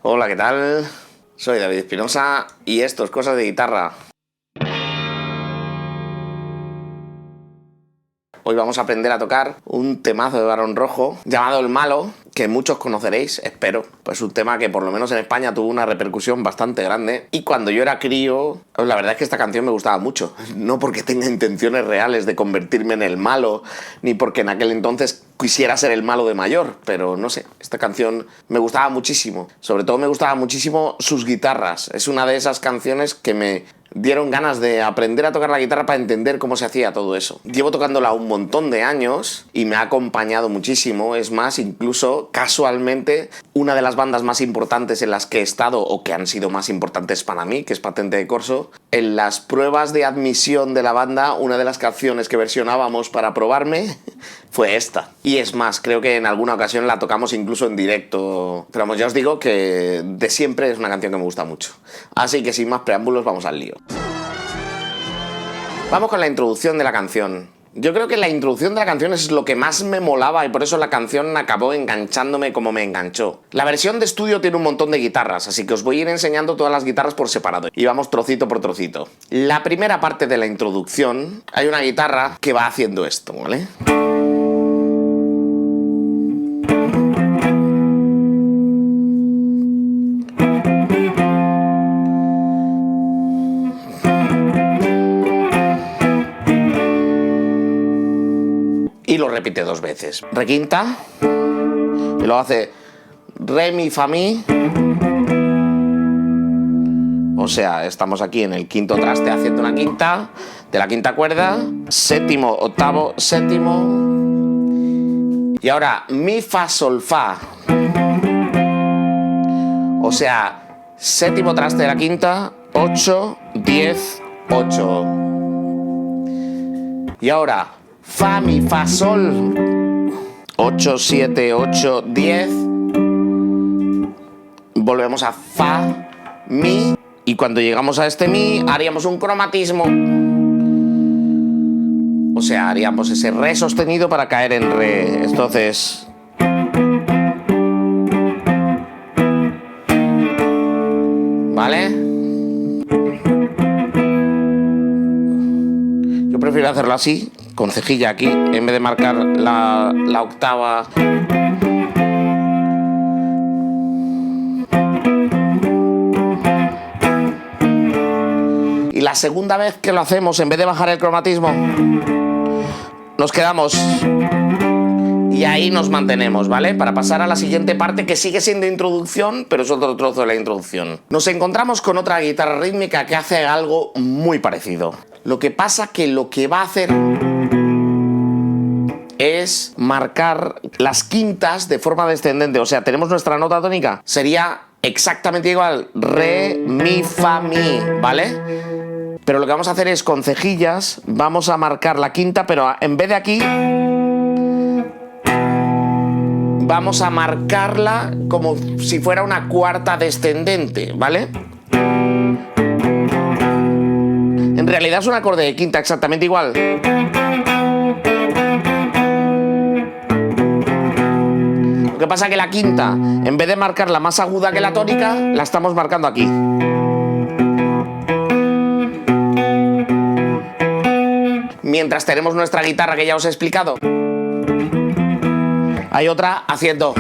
Hola, ¿qué tal? Soy David Espinosa y esto es Cosas de Guitarra. Hoy vamos a aprender a tocar un temazo de Barón Rojo llamado El Malo, que muchos conoceréis, espero. Pues un tema que por lo menos en España tuvo una repercusión bastante grande. Y cuando yo era crío, la verdad es que esta canción me gustaba mucho. No porque tenga intenciones reales de convertirme en el malo, ni porque en aquel entonces quisiera ser el malo de mayor, pero no sé, esta canción me gustaba muchísimo. Sobre todo me gustaba muchísimo sus guitarras. Es una de esas canciones que me dieron ganas de aprender a tocar la guitarra para entender cómo se hacía todo eso. Llevo tocándola un montón de años y me ha acompañado muchísimo. Es más, incluso casualmente, una de las bandas más importantes en las que he estado, o que han sido más importantes para mí, que es Patente de Corso, en las pruebas de admisión de la banda, una de las canciones que versionábamos para probarme fue esta. Y es más, creo que en alguna ocasión la tocamos incluso en directo. Pero vamos, ya os digo que de siempre es una canción que me gusta mucho. Así que sin más preámbulos, vamos al lío. Vamos con la introducción de la canción. Yo creo que la introducción de la canción es lo que más me molaba y por eso la canción acabó enganchándome como me enganchó. La versión de estudio tiene un montón de guitarras, así que os voy a ir enseñando todas las guitarras por separado. Y vamos trocito por trocito. La primera parte de la introducción, hay una guitarra que va haciendo esto, ¿vale? Y lo repite dos veces. Requinta. Y luego hace re, mi, fa, mi. O sea, estamos aquí en el quinto traste haciendo una quinta. De la quinta cuerda. Séptimo, octavo, séptimo. Y ahora mi, fa, sol, fa. O sea, séptimo traste de la quinta. 8, 10, 8. Y ahora fa, mi, fa, sol. 8, 7, 8, 10. Volvemos a fa, mi. Y cuando llegamos a este mi, haríamos un cromatismo. O sea, haríamos ese re sostenido para caer en re. Entonces, ¿vale? Yo prefiero hacerlo así, con cejilla aquí, en vez de marcar la octava. Y la segunda vez que lo hacemos, en vez de bajar el cromatismo, nos quedamos y ahí nos mantenemos, ¿vale? Para pasar a la siguiente parte, que sigue siendo introducción, pero es otro trozo de la introducción. Nos encontramos con otra guitarra rítmica que hace algo muy parecido. Lo que pasa que lo que va a hacer es marcar las quintas de forma descendente. O sea, tenemos nuestra nota tónica, sería exactamente igual, re, mi, fa, mi, ¿vale? Pero lo que vamos a hacer es, con cejillas, vamos a marcar la quinta, pero en vez de aquí, vamos a marcarla como si fuera una cuarta descendente, ¿vale? En realidad es un acorde de quinta exactamente igual. Lo que pasa es que la quinta, en vez de marcarla más aguda que la tónica, la estamos marcando aquí. Mientras tenemos nuestra guitarra que ya os he explicado, hay otra haciendo,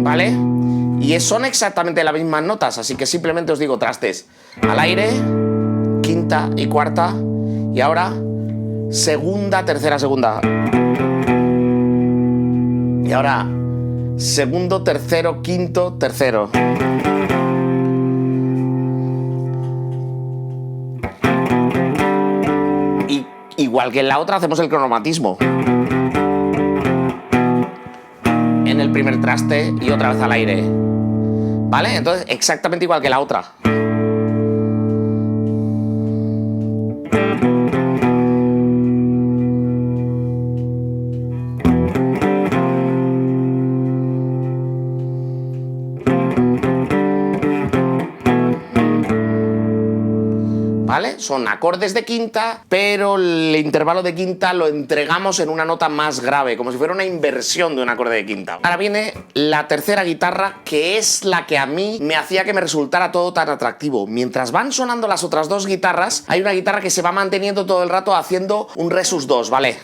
¿vale? Y son exactamente las mismas notas, así que simplemente os digo trastes al aire, quinta y cuarta, y ahora segunda, tercera, segunda. Y ahora segundo, tercero, quinto, tercero. Y igual que en la otra hacemos el cromatismo. En el primer traste y otra vez al aire. ¿Vale? Entonces, exactamente igual que la otra. ¿vale? Son acordes de quinta, pero el intervalo de quinta lo entregamos en una nota más grave, como si fuera una inversión de un acorde de quinta. Ahora viene la tercera guitarra, que es la que a mí me hacía que me resultara todo tan atractivo. Mientras van sonando las otras dos guitarras, hay una guitarra que se va manteniendo todo el rato haciendo un re sus dos, ¿vale?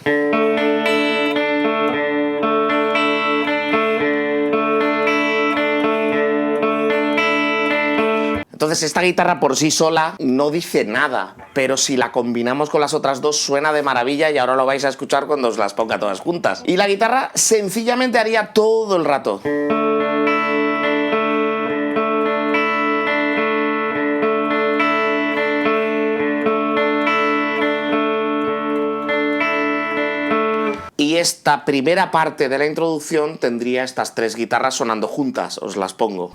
Entonces esta guitarra por sí sola no dice nada, pero si la combinamos con las otras dos suena de maravilla y ahora lo vais a escuchar cuando os las ponga todas juntas. Y la guitarra sencillamente haría todo el rato. Y esta primera parte de la introducción tendría estas tres guitarras sonando juntas, os las pongo.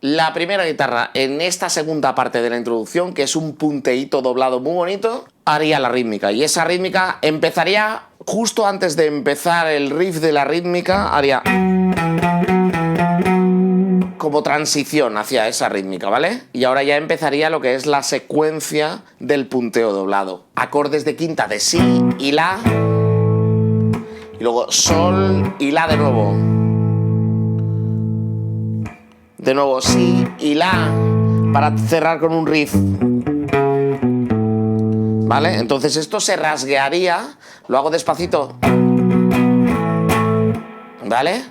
La primera guitarra en esta segunda parte de la introducción, que es un punteíto doblado muy bonito, haría la rítmica. Y esa rítmica empezaría justo antes de empezar el riff de la rítmica, haría como transición hacia esa rítmica, ¿vale? Y ahora ya empezaría lo que es la secuencia del punteo doblado. Acordes de quinta de si y la, y luego sol y la de nuevo. De nuevo, si y la, para cerrar con un riff. ¿Vale? Entonces esto se rasguearía, lo hago despacito. ¿Vale?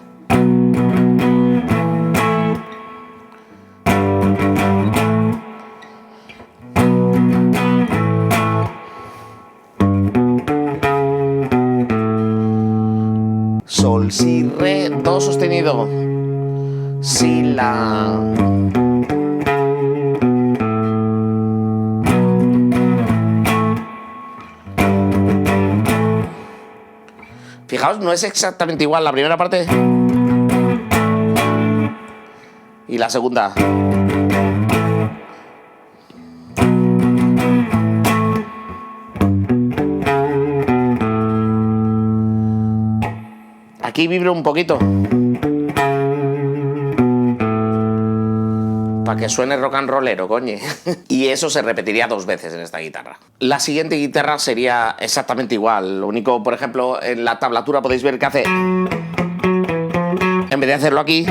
Sol, si, re, do sostenido. Si, la. Fijaos, no es exactamente igual la primera parte y la segunda. Aquí vibra un poquito para que suene rock and rollero, coño. Y eso se repetiría 2 veces en esta guitarra. La siguiente guitarra sería exactamente igual. Lo único, por ejemplo, en la tablatura podéis ver que hace, en vez de hacerlo aquí,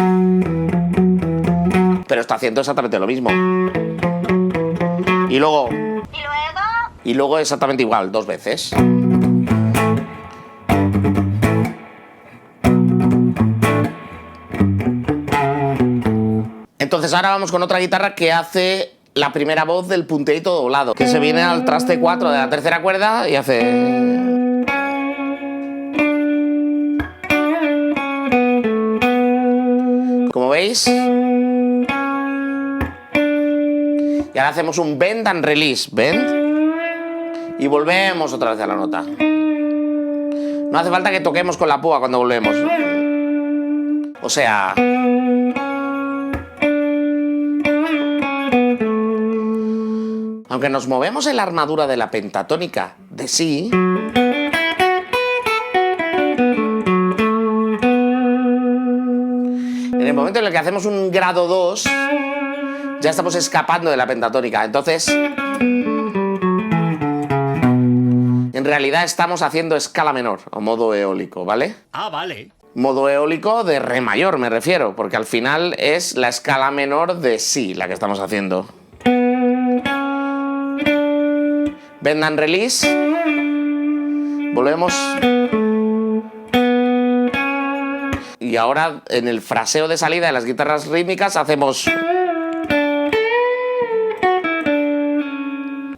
pero está haciendo exactamente lo mismo. Y luego exactamente igual, 2 veces. Entonces ahora vamos con otra guitarra que hace la primera voz del punteíto doblado, que se viene al traste 4 de la tercera cuerda y hace... Como veis. Y ahora hacemos un bend and release, bend, y volvemos otra vez a la nota. No hace falta que toquemos con la púa cuando volvemos. O sea... Aunque nos movemos en la armadura de la pentatónica de si, en el momento en el que hacemos un grado 2, ya estamos escapando de la pentatónica. Entonces, en realidad estamos haciendo escala menor, o modo eólico, ¿vale? Ah, vale. Modo eólico de re mayor, me refiero, porque al final es la escala menor de si la que estamos haciendo. Bend and release. Volvemos. Y ahora en el fraseo de salida de las guitarras rítmicas hacemos...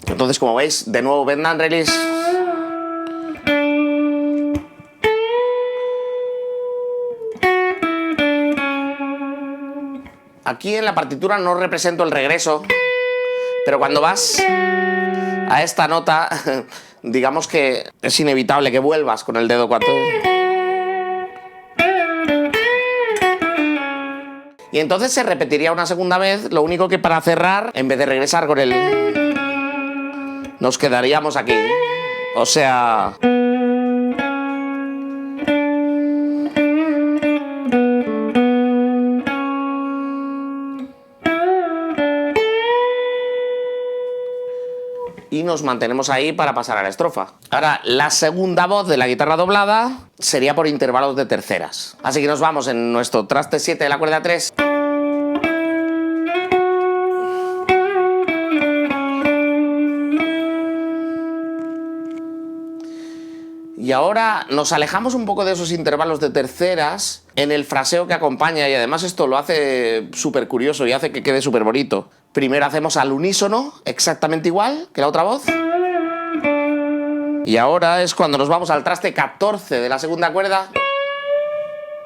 Entonces, como veis, de nuevo bend and release. Aquí en la partitura no represento el regreso, pero cuando vas a esta nota, digamos que es inevitable que vuelvas con el dedo 4. Y entonces se repetiría una segunda vez, lo único que para cerrar, en vez de regresar con el... nos quedaríamos aquí. O sea... y nos mantenemos ahí para pasar a la estrofa. Ahora, la segunda voz de la guitarra doblada sería por intervalos de terceras. Así que nos vamos en nuestro traste 7 de la cuerda 3. Y ahora nos alejamos un poco de esos intervalos de terceras en el fraseo que acompaña, y además esto lo hace súper curioso y hace que quede súper bonito. Primero hacemos al unísono, exactamente igual que la otra voz. Y ahora es cuando nos vamos al traste 14 de la segunda cuerda.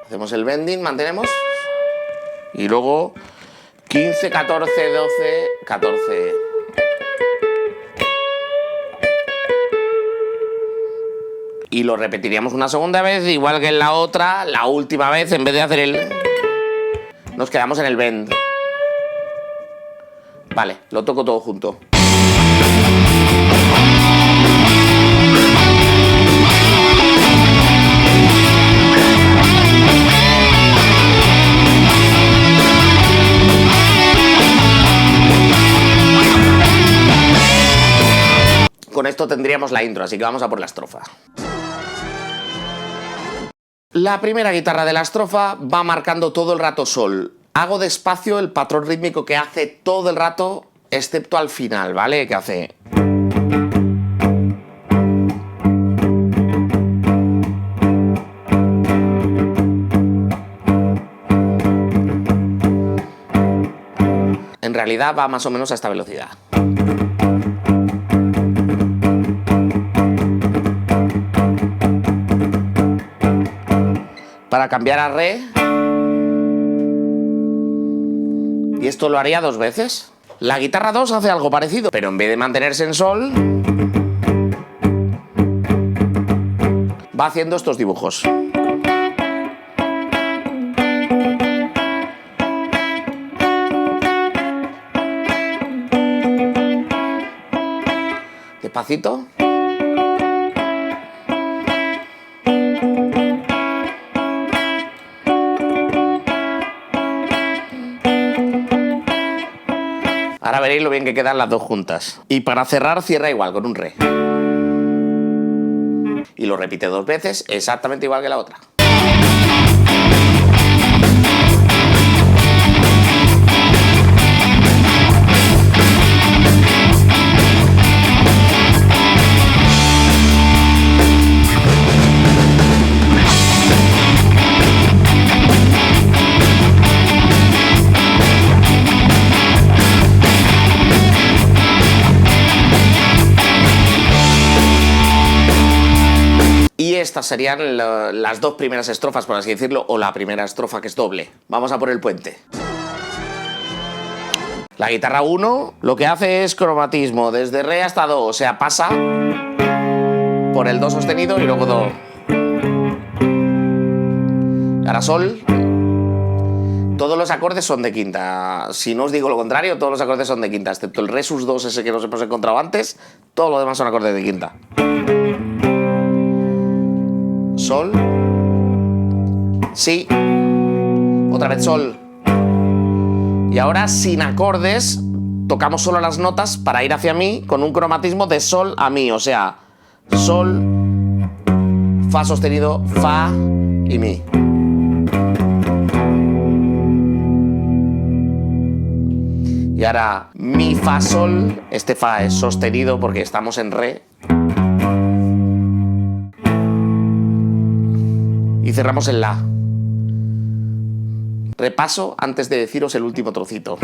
Hacemos el bending, mantenemos. Y luego 15, 14, 12, 14... y lo repetiríamos una segunda vez, igual que en la otra, la última vez, en vez de hacer el... nos quedamos en el bend. Vale, lo toco todo junto. Con esto tendríamos la intro, así que vamos a por la estrofa. La primera guitarra de la estrofa va marcando todo el rato sol. Hago despacio el patrón rítmico que hace todo el rato, excepto al final, ¿vale? Que hace... en realidad va más o menos a esta velocidad. Para cambiar a re, y esto lo haría 2 veces. La guitarra 2 hace algo parecido, pero en vez de mantenerse en sol, va haciendo estos dibujos. Despacito. Ahora veréis lo bien que quedan las dos juntas. Y para cerrar, cierra igual, con un re. Y lo repite 2 veces, exactamente igual que la otra. Y estas serían las 2 primeras estrofas, por así decirlo, o la primera estrofa, que es doble. Vamos a por el puente. La guitarra 1 lo que hace es cromatismo, desde re hasta do, o sea, pasa por el do sostenido y luego do. Ahora sol. Todos los acordes son de quinta. Si no os digo lo contrario, todos los acordes son de quinta, excepto el re sus 2, ese que nos hemos encontrado antes. Todo lo demás son acordes de quinta. Sol, si, otra vez sol. Y ahora sin acordes tocamos solo las notas para ir hacia mi con un cromatismo de sol a mi, o sea, sol, fa sostenido, fa y mi. Y ahora mi, fa, sol, este fa es sostenido porque estamos en re. Y cerramos en la. Repaso antes de deciros el último trocito.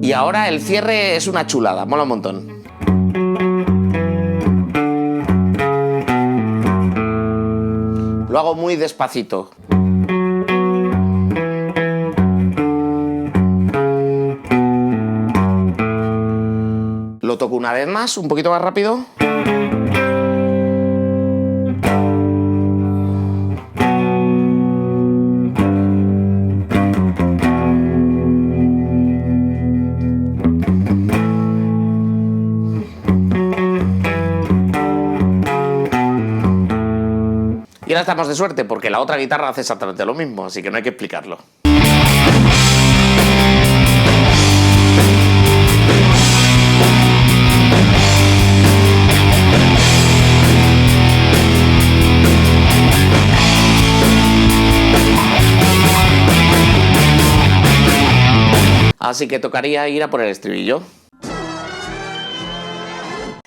Y ahora el cierre es una chulada, mola un montón. Lo hago muy despacito. Lo toco una vez más, un poquito más rápido. Y ahora estamos de suerte porque la otra guitarra hace exactamente lo mismo, así que no hay que explicarlo. Así que tocaría ir a por el estribillo.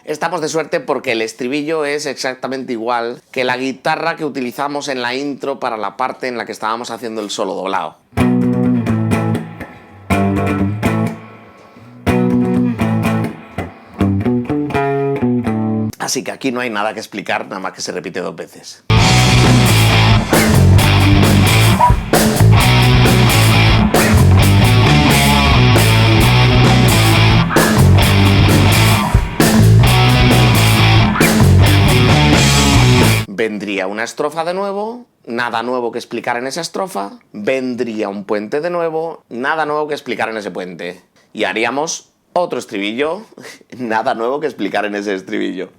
Estamos de suerte porque el estribillo es exactamente igual que la guitarra que utilizamos en la intro para la parte en la que estábamos haciendo el solo doblado. Así que aquí no hay nada que explicar, nada más que se repite 2 veces. Vendría una estrofa de nuevo, nada nuevo que explicar en esa estrofa. Vendría un puente de nuevo, nada nuevo que explicar en ese puente. Y haríamos otro estribillo, nada nuevo que explicar en ese estribillo.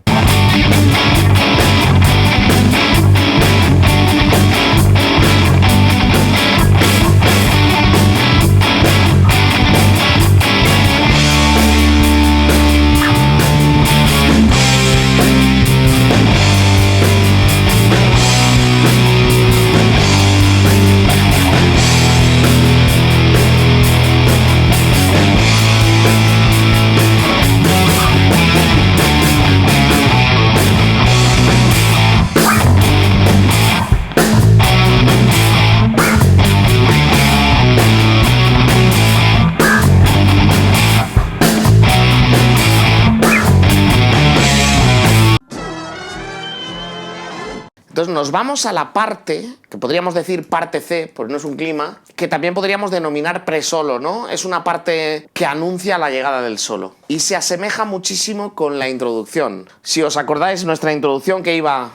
Entonces nos vamos a la parte, que podríamos decir parte C, porque no es un clima, que también podríamos denominar presolo, ¿no? Es una parte que anuncia la llegada del solo. Y se asemeja muchísimo con la introducción. Si os acordáis, nuestra introducción que iba...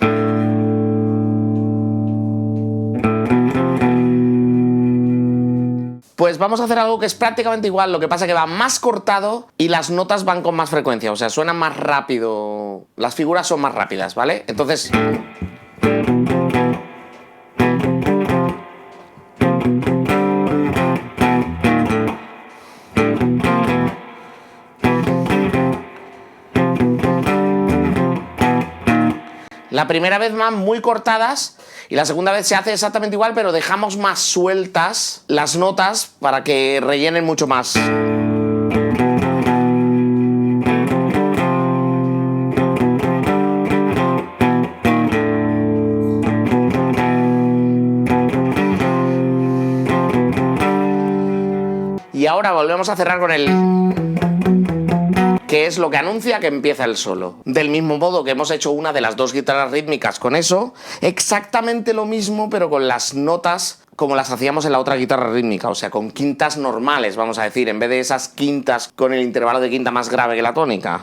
Pues vamos a hacer algo que es prácticamente igual, lo que pasa es que va más cortado y las notas van con más frecuencia, o sea, suenan más rápido, las figuras son más rápidas, ¿vale? Entonces... La primera vez van muy cortadas y la segunda vez se hace exactamente igual, pero dejamos más sueltas las notas para que rellenen mucho más. Y ahora volvemos a cerrar con el... que es lo que anuncia que empieza el solo. Del mismo modo que hemos hecho una de las 2 guitarras rítmicas con eso, exactamente lo mismo, pero con las notas como las hacíamos en la otra guitarra rítmica, o sea, con quintas normales, vamos a decir, en vez de esas quintas con el intervalo de quinta más grave que la tónica.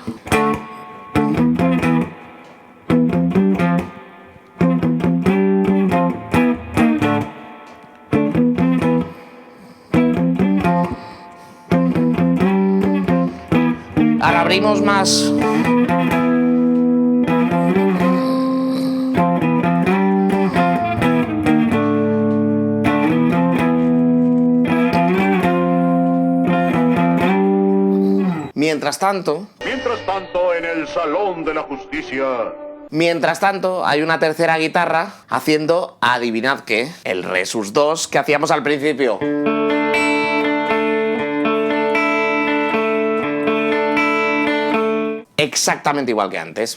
Ahora abrimos más. Mientras tanto, en el Salón de la Justicia. Mientras tanto, hay una tercera guitarra haciendo, adivinad qué, el Re sus 2 que hacíamos al principio. Exactamente igual que antes.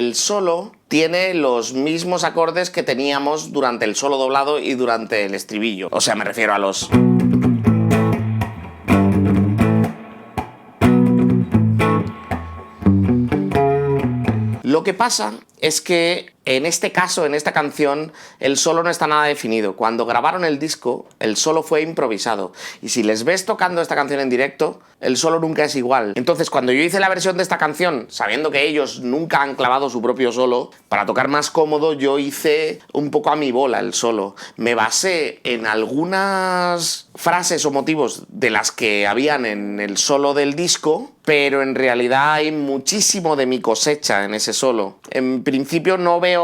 el solo tiene los mismos acordes que teníamos durante el solo doblado y durante el estribillo. O sea, me refiero a los... Lo que pasa es que en este caso, en esta canción, el solo no está nada definido. Cuando grabaron el disco, el solo fue improvisado. Y si les ves tocando esta canción en directo, el solo nunca es igual. Entonces, cuando yo hice la versión de esta canción, sabiendo que ellos nunca han clavado su propio solo, para tocar más cómodo, yo hice un poco a mi bola el solo. Me basé en algunas frases o motivos de las que habían en el solo del disco, pero en realidad hay muchísimo de mi cosecha en ese solo. En principio no veo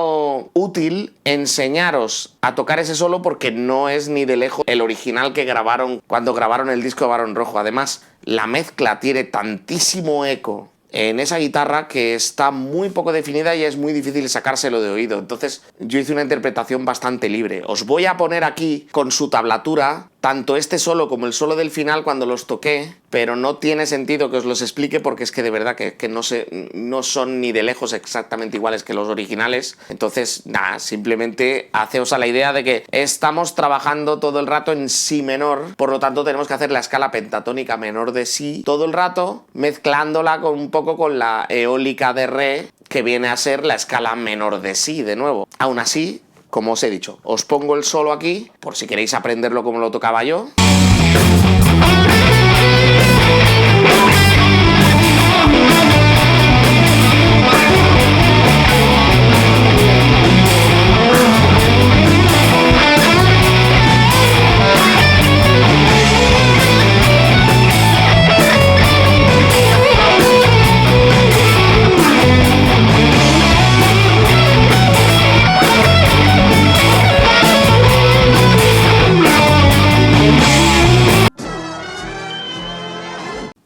útil enseñaros a tocar ese solo porque no es ni de lejos el original que grabaron cuando grabaron el disco de Barón Rojo. Además, la mezcla tiene tantísimo eco en esa guitarra que está muy poco definida y es muy difícil sacárselo de oído. Entonces yo hice una interpretación bastante libre. Os voy a poner aquí con su tablatura tanto este solo como el solo del final cuando los toqué, pero no tiene sentido que os los explique porque es que de verdad que no son ni de lejos exactamente iguales que los originales. Entonces, nada, simplemente haceos a la idea de que estamos trabajando todo el rato en si menor, por lo tanto tenemos que hacer la escala pentatónica menor de si todo el rato, mezclándola con un poco con la eólica de re, que viene a ser la escala menor de si de nuevo. Aún así, como os he dicho, os pongo el solo aquí, por si queréis aprenderlo como lo tocaba yo.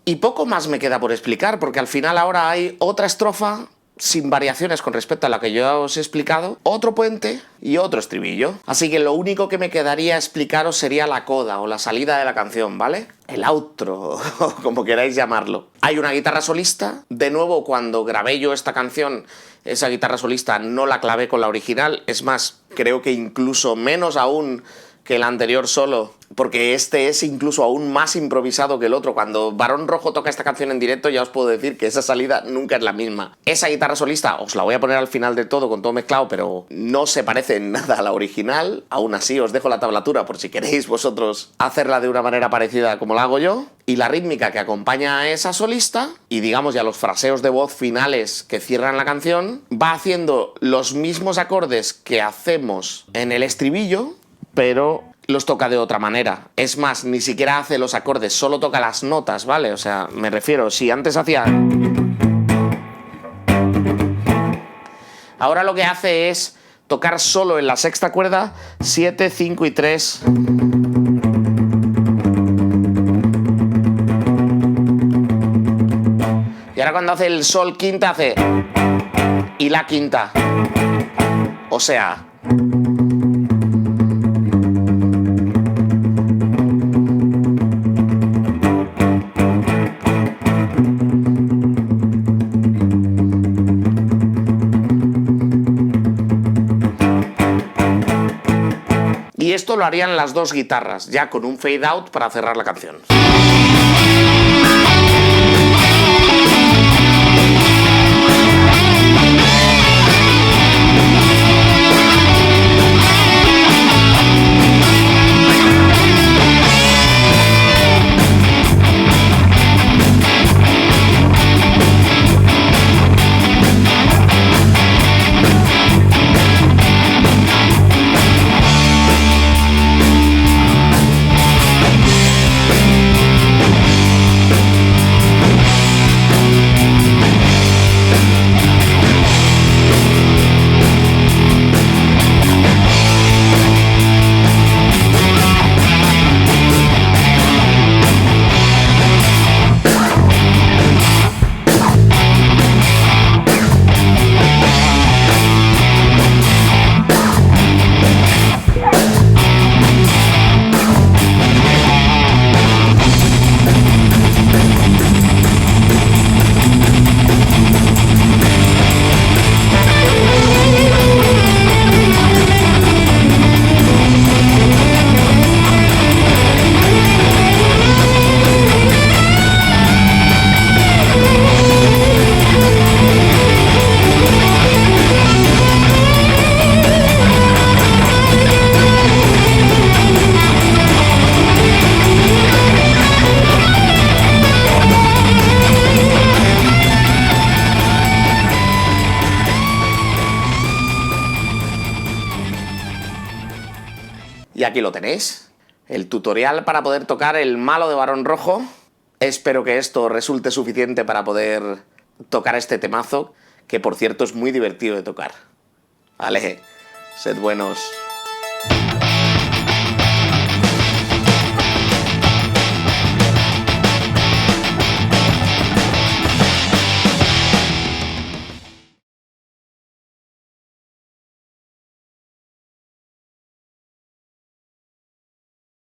Y poco más me queda por explicar, porque al final ahora hay otra estrofa sin variaciones con respecto a la que yo os he explicado, otro puente y otro estribillo. Así que lo único que me quedaría explicaros sería la coda o la salida de la canción, ¿vale? El outro, o como queráis llamarlo. Hay una guitarra solista. De nuevo, cuando grabé yo esta canción, esa guitarra solista no la clavé con la original. Es más, creo que incluso menos aún que el anterior solo, porque este es incluso aún más improvisado que el otro. Cuando Barón Rojo toca esta canción en directo, ya os puedo decir que esa salida nunca es la misma. Esa guitarra solista os la voy a poner al final de todo, con todo mezclado, pero no se parece en nada a la original. Aún así, os dejo la tablatura por si queréis vosotros hacerla de una manera parecida como la hago yo. Y la rítmica que acompaña a esa solista, y digamos ya los fraseos de voz finales que cierran la canción, va haciendo los mismos acordes que hacemos en el estribillo, pero los toca de otra manera. Es más, ni siquiera hace los acordes, solo toca las notas, ¿vale? O sea, me refiero, si antes hacía... Ahora lo que hace es tocar solo en la sexta cuerda 7, 5 y 3. Y ahora cuando hace el sol quinta hace... y la quinta. O sea... Y esto lo harían las dos guitarras, ya con un fade out para cerrar la canción. Y aquí lo tenéis, el tutorial para poder tocar el malo de Barón Rojo. Espero que esto resulte suficiente para poder tocar este temazo, que por cierto es muy divertido de tocar. Vale, sed buenos.